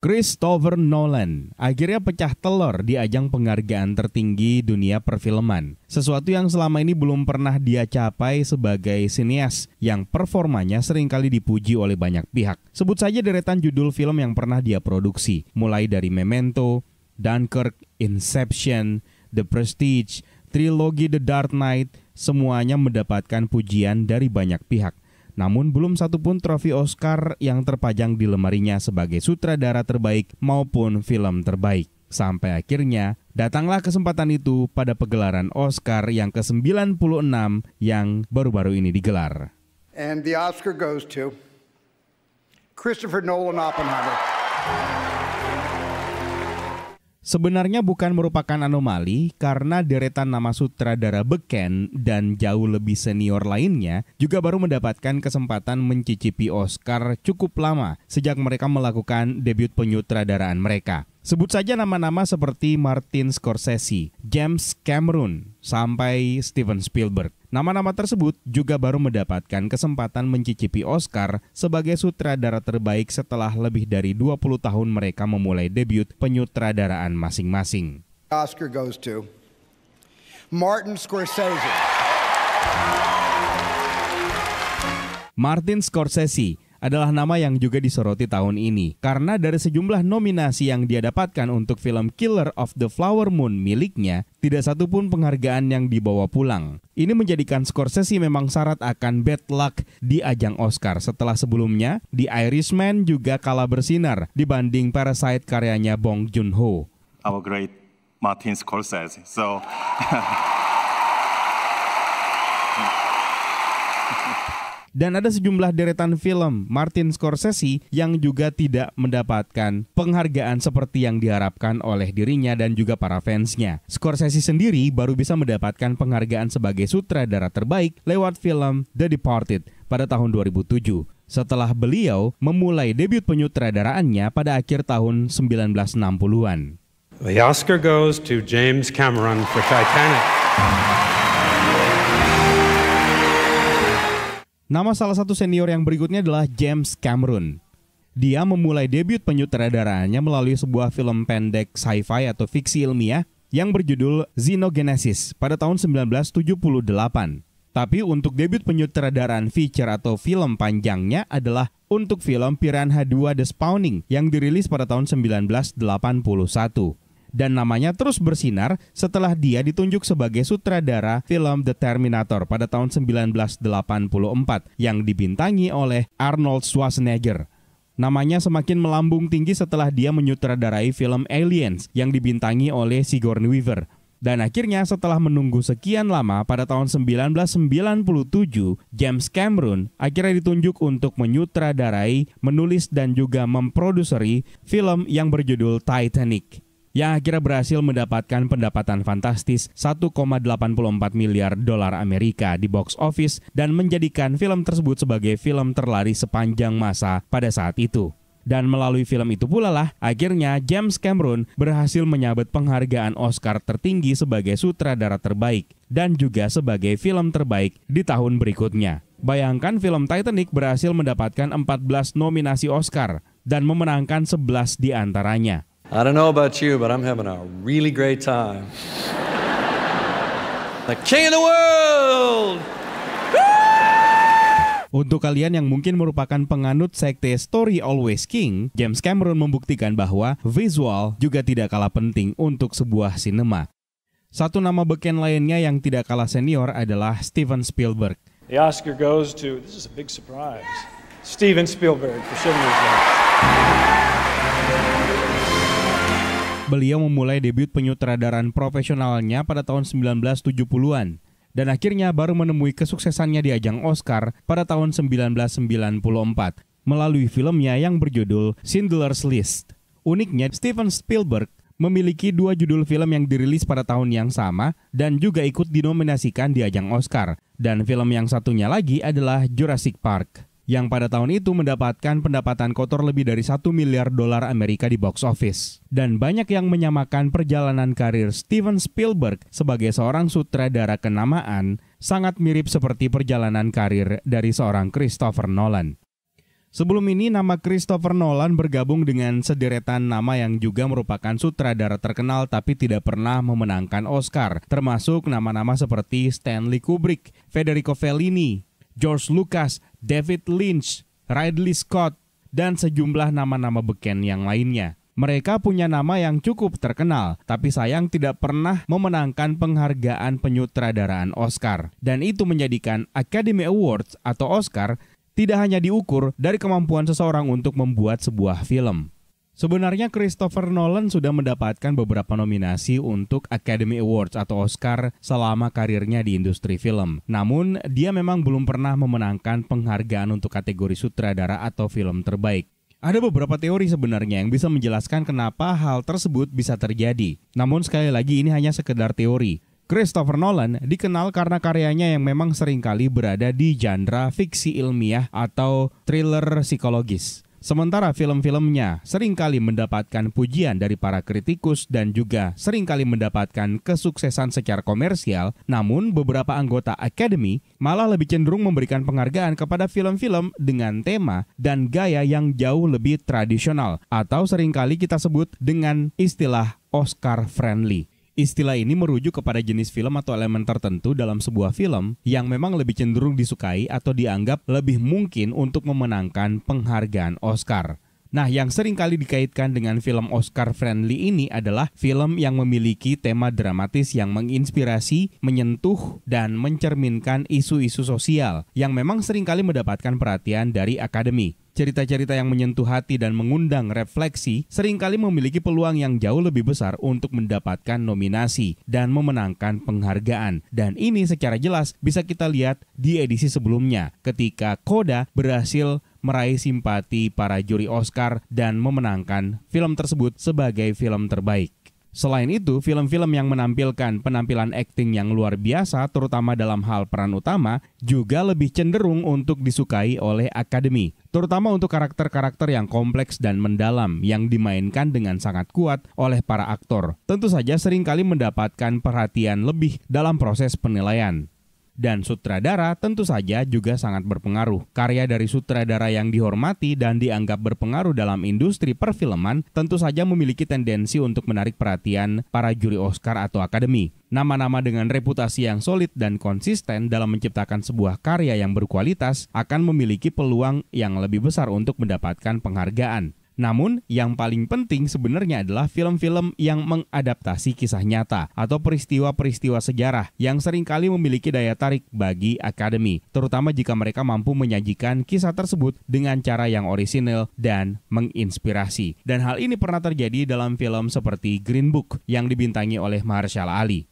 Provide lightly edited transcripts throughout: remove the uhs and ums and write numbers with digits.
Christopher Nolan akhirnya pecah telur di ajang penghargaan tertinggi dunia perfilman. Sesuatu yang selama ini belum pernah dia capai sebagai sineas yang performanya seringkali dipuji oleh banyak pihak. Sebut saja deretan judul film yang pernah dia produksi, mulai dari Memento, Dunkirk, Inception, The Prestige, trilogi The Dark Knight, semuanya mendapatkan pujian dari banyak pihak. Namun belum satupun trofi Oscar yang terpajang di lemarinya sebagai sutradara terbaik maupun film terbaik. Sampai akhirnya datanglah kesempatan itu pada pegelaran Oscar yang ke-96 yang baru-baru ini digelar. And the Oscar goes to Christopher Nolan Oppenheimer. Sebenarnya bukan merupakan anomali karena deretan nama sutradara beken dan jauh lebih senior lainnya juga baru mendapatkan kesempatan mencicipi Oscar cukup lama sejak mereka melakukan debut penyutradaraan mereka. Sebut saja nama-nama seperti Martin Scorsese, James Cameron, sampai Steven Spielberg. Nama-nama tersebut juga baru mendapatkan kesempatan mencicipi Oscar sebagai sutradara terbaik setelah lebih dari 20 tahun mereka memulai debut penyutradaraan masing-masing. Oscar goes to Martin Scorsese. Martin Scorsese adalah nama yang juga disoroti tahun ini karena dari sejumlah nominasi yang dia dapatkan untuk film Killer of the Flower Moon miliknya, tidak satupun penghargaan yang dibawa pulang. Ini menjadikan Scorsese memang syarat akan bad luck di ajang Oscar setelah sebelumnya The Irishman juga kalah bersinar dibanding Parasite karyanya Bong Joon-ho. Our great Martin Scorsese. Dan ada sejumlah deretan film Martin Scorsese yang juga tidak mendapatkan penghargaan seperti yang diharapkan oleh dirinya dan juga para fansnya. Scorsese sendiri baru bisa mendapatkan penghargaan sebagai sutradara terbaik lewat film The Departed pada tahun 2007. Setelah beliau memulai debut penyutradaraannya pada akhir tahun 1960-an. The Oscar goes to James Cameron for Titanic. Nama salah satu senior yang berikutnya adalah James Cameron. Dia memulai debut penyutradaraannya melalui sebuah film pendek sci-fi atau fiksi ilmiah yang berjudul Xenogenesis pada tahun 1978. Tapi untuk debut penyutradaraan feature atau film panjangnya adalah untuk film Piranha 2 The Spawning yang dirilis pada tahun 1981. Dan namanya terus bersinar setelah dia ditunjuk sebagai sutradara film The Terminator pada tahun 1984 yang dibintangi oleh Arnold Schwarzenegger. Namanya semakin melambung tinggi setelah dia menyutradarai film Aliens yang dibintangi oleh Sigourney Weaver. Dan akhirnya setelah menunggu sekian lama pada tahun 1997, James Cameron akhirnya ditunjuk untuk menyutradarai, menulis dan juga memproduseri film yang berjudul Titanic, yang akhirnya berhasil mendapatkan pendapatan fantastis 1,84 miliar dolar Amerika di box office dan menjadikan film tersebut sebagai film terlaris sepanjang masa pada saat itu. Dan melalui film itu pula lah akhirnya James Cameron berhasil menyabet penghargaan Oscar tertinggi sebagai sutradara terbaik dan juga sebagai film terbaik di tahun berikutnya. Bayangkan film Titanic berhasil mendapatkan 14 nominasi Oscar dan memenangkan 11 di antaranya. I don't know about you, but I'm having a really great time. The king of the world! Untuk kalian yang mungkin merupakan penganut sekte Story Always King, James Cameron membuktikan bahwa visual juga tidak kalah penting untuk sebuah sinema. Satu nama beken lainnya yang tidak kalah senior adalah Steven Spielberg. The Oscar goes to, this is a big surprise, Steven Spielberg for Schindler's List. Beliau memulai debut penyutradaran profesionalnya pada tahun 1970-an dan akhirnya baru menemui kesuksesannya di ajang Oscar pada tahun 1994 melalui filmnya yang berjudul Schindler's List. Uniknya, Steven Spielberg memiliki 2 judul film yang dirilis pada tahun yang sama dan juga ikut dinominasikan di ajang Oscar. Dan film yang satunya lagi adalah Jurassic Park, yang pada tahun itu mendapatkan pendapatan kotor lebih dari 1 miliar dolar Amerika di box office. Dan banyak yang menyamakan perjalanan karir Steven Spielberg sebagai seorang sutradara kenamaan sangat mirip seperti perjalanan karir dari seorang Christopher Nolan. Sebelum ini nama Christopher Nolan bergabung dengan sederetan nama yang juga merupakan sutradara terkenal tapi tidak pernah memenangkan Oscar, termasuk nama-nama seperti Stanley Kubrick, Federico Fellini, George Lucas, David Lynch, Ridley Scott, dan sejumlah nama-nama beken yang lainnya. Mereka punya nama yang cukup terkenal, tapi sayang tidak pernah memenangkan penghargaan penyutradaraan Oscar. Dan itu menjadikan Academy Awards atau Oscar tidak hanya diukur dari kemampuan seseorang untuk membuat sebuah film. Sebenarnya Christopher Nolan sudah mendapatkan beberapa nominasi untuk Academy Awards atau Oscar selama karirnya di industri film. Namun, dia memang belum pernah memenangkan penghargaan untuk kategori sutradara atau film terbaik. Ada beberapa teori sebenarnya yang bisa menjelaskan kenapa hal tersebut bisa terjadi. Namun sekali lagi ini hanya sekedar teori. Christopher Nolan dikenal karena karyanya yang memang seringkali berada di genre fiksi ilmiah atau thriller psikologis. Sementara film-filmnya seringkali mendapatkan pujian dari para kritikus dan juga seringkali mendapatkan kesuksesan secara komersial, namun beberapa anggota Academy malah lebih cenderung memberikan penghargaan kepada film-film dengan tema dan gaya yang jauh lebih tradisional atau seringkali kita sebut dengan istilah Oscar friendly. Istilah ini merujuk kepada jenis film atau elemen tertentu dalam sebuah film yang memang lebih cenderung disukai atau dianggap lebih mungkin untuk memenangkan penghargaan Oscar. Nah, yang sering kali dikaitkan dengan film Oscar friendly ini adalah film yang memiliki tema dramatis yang menginspirasi, menyentuh, dan mencerminkan isu-isu sosial yang memang sering kali mendapatkan perhatian dari Akademi. Cerita-cerita yang menyentuh hati dan mengundang refleksi seringkali memiliki peluang yang jauh lebih besar untuk mendapatkan nominasi dan memenangkan penghargaan. Dan ini secara jelas bisa kita lihat di edisi sebelumnya ketika Coda berhasil meraih simpati para juri Oscar dan memenangkan film tersebut sebagai film terbaik. Selain itu, film-film yang menampilkan penampilan akting yang luar biasa, terutama dalam hal peran utama, juga lebih cenderung untuk disukai oleh Akademi. Terutama untuk karakter-karakter yang kompleks dan mendalam, yang dimainkan dengan sangat kuat oleh para aktor. Tentu saja seringkali mendapatkan perhatian lebih dalam proses penilaian. Dan sutradara tentu saja juga sangat berpengaruh. Karya dari sutradara yang dihormati dan dianggap berpengaruh dalam industri perfilman tentu saja memiliki tendensi untuk menarik perhatian para juri Oscar atau Akademi. Nama-nama dengan reputasi yang solid dan konsisten dalam menciptakan sebuah karya yang berkualitas akan memiliki peluang yang lebih besar untuk mendapatkan penghargaan. Namun, yang paling penting sebenarnya adalah film-film yang mengadaptasi kisah nyata atau peristiwa-peristiwa sejarah yang seringkali memiliki daya tarik bagi Akademi, terutama jika mereka mampu menyajikan kisah tersebut dengan cara yang orisinal dan menginspirasi. Dan hal ini pernah terjadi dalam film seperti Green Book yang dibintangi oleh Mahershala Ali.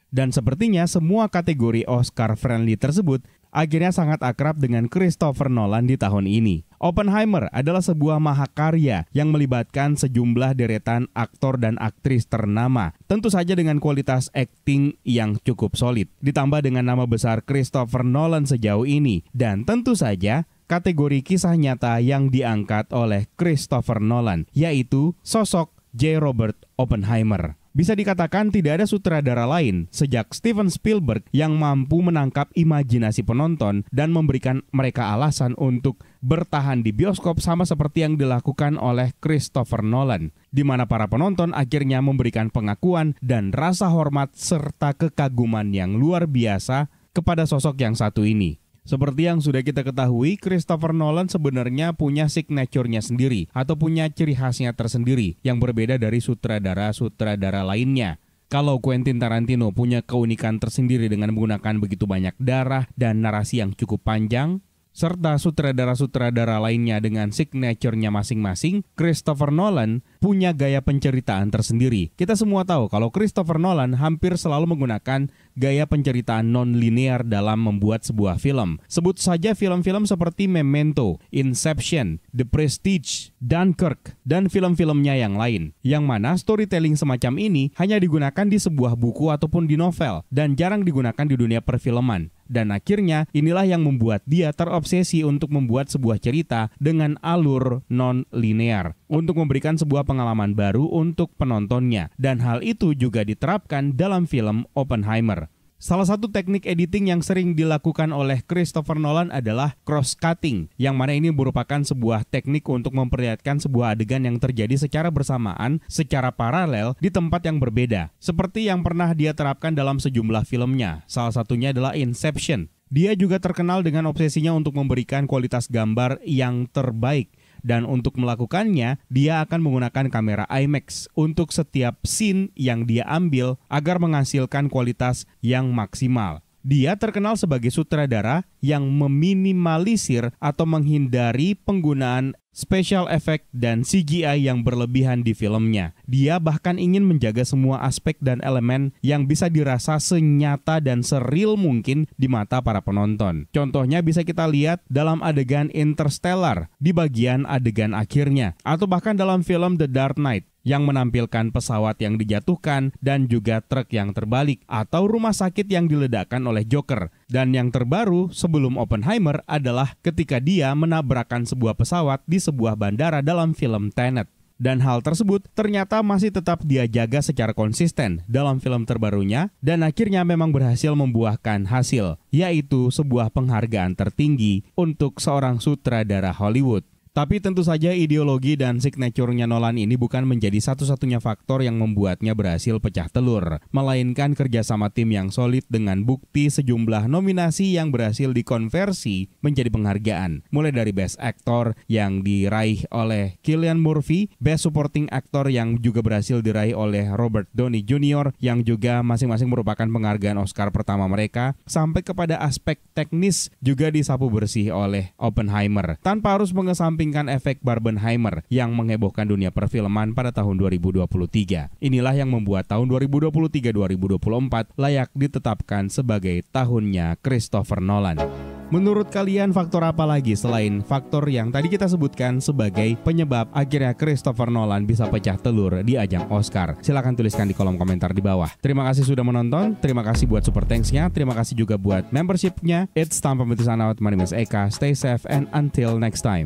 Dan sepertinya semua kategori Oscar friendly tersebut akhirnya sangat akrab dengan Christopher Nolan di tahun ini. Oppenheimer adalah sebuah mahakarya yang melibatkan sejumlah deretan aktor dan aktris ternama, tentu saja dengan kualitas akting yang cukup solid, ditambah dengan nama besar Christopher Nolan sejauh ini, dan tentu saja kategori kisah nyata yang diangkat oleh Christopher Nolan, yaitu sosok J. Robert Oppenheimer. Bisa dikatakan tidak ada sutradara lain sejak Steven Spielberg yang mampu menangkap imajinasi penonton dan memberikan mereka alasan untuk bertahan di bioskop sama seperti yang dilakukan oleh Christopher Nolan, di mana para penonton akhirnya memberikan pengakuan dan rasa hormat serta kekaguman yang luar biasa kepada sosok yang satu ini. Seperti yang sudah kita ketahui, Christopher Nolan sebenarnya punya signature-nya sendiri atau punya ciri khasnya tersendiri yang berbeda dari sutradara-sutradara lainnya. Kalau Quentin Tarantino punya keunikan tersendiri dengan menggunakan begitu banyak darah dan narasi yang cukup panjang, serta sutradara-sutradara lainnya dengan signature-nya masing-masing, Christopher Nolan punya gaya penceritaan tersendiri. Kita semua tahu kalau Christopher Nolan hampir selalu menggunakan gaya penceritaan non-linear dalam membuat sebuah film. Sebut saja film-film seperti Memento, Inception, The Prestige, Dunkirk, dan film-filmnya yang lain. Yang mana storytelling semacam ini hanya digunakan di sebuah buku ataupun di novel, dan jarang digunakan di dunia perfilman. Dan akhirnya inilah yang membuat dia terobsesi untuk membuat sebuah cerita dengan alur non-linear untuk memberikan sebuah pengalaman baru untuk penontonnya. Dan hal itu juga diterapkan dalam film Oppenheimer. Salah satu teknik editing yang sering dilakukan oleh Christopher Nolan adalah cross-cutting, yang mana ini merupakan sebuah teknik untuk memperlihatkan sebuah adegan yang terjadi secara bersamaan, secara paralel di tempat yang berbeda. Seperti yang pernah dia terapkan dalam sejumlah filmnya, salah satunya adalah Inception. Dia juga terkenal dengan obsesinya untuk memberikan kualitas gambar yang terbaik. Dan untuk melakukannya, dia akan menggunakan kamera IMAX untuk setiap scene yang dia ambil agar menghasilkan kualitas yang maksimal. Dia terkenal sebagai sutradara yang meminimalisir atau menghindari penggunaan special effect dan CGI yang berlebihan di filmnya. Dia bahkan ingin menjaga semua aspek dan elemen yang bisa dirasa senyata dan seril mungkin di mata para penonton. Contohnya bisa kita lihat dalam adegan Interstellar di bagian adegan akhirnya, atau bahkan dalam film The Dark Knight yang menampilkan pesawat yang dijatuhkan dan juga truk yang terbalik, atau rumah sakit yang diledakkan oleh Joker. Dan yang terbaru sebelum Oppenheimer adalah ketika dia menabrakkan sebuah pesawat di sebuah bandara dalam film Tenet. Dan hal tersebut ternyata masih tetap dia jaga secara konsisten dalam film terbarunya, dan akhirnya memang berhasil membuahkan hasil, yaitu sebuah penghargaan tertinggi untuk seorang sutradara Hollywood. Tapi tentu saja ideologi dan signature-nya Nolan ini bukan menjadi satu-satunya faktor yang membuatnya berhasil pecah telur, melainkan kerjasama tim yang solid dengan bukti sejumlah nominasi yang berhasil dikonversi menjadi penghargaan. Mulai dari Best Actor yang diraih oleh Cillian Murphy, Best Supporting Actor yang juga berhasil diraih oleh Robert Downey Jr. yang juga masing-masing merupakan penghargaan Oscar pertama mereka, sampai kepada aspek teknis juga disapu bersih oleh Oppenheimer, tanpa harus mengesampingkan efek Barbenheimer yang menghebohkan dunia perfilman pada tahun 2023. Inilah yang membuat tahun 2023-2024 layak ditetapkan sebagai tahunnya Christopher Nolan. Menurut kalian faktor apa lagi selain faktor yang tadi kita sebutkan sebagai penyebab akhirnya Christopher Nolan bisa pecah telur di ajang Oscar? Silahkan tuliskan di kolom komentar di bawah. Terima kasih sudah menonton, terima kasih buat super thanks-nya, terima kasih juga buat membership-nya. It's time pamit sign out, my name is Eka, stay safe and until next time.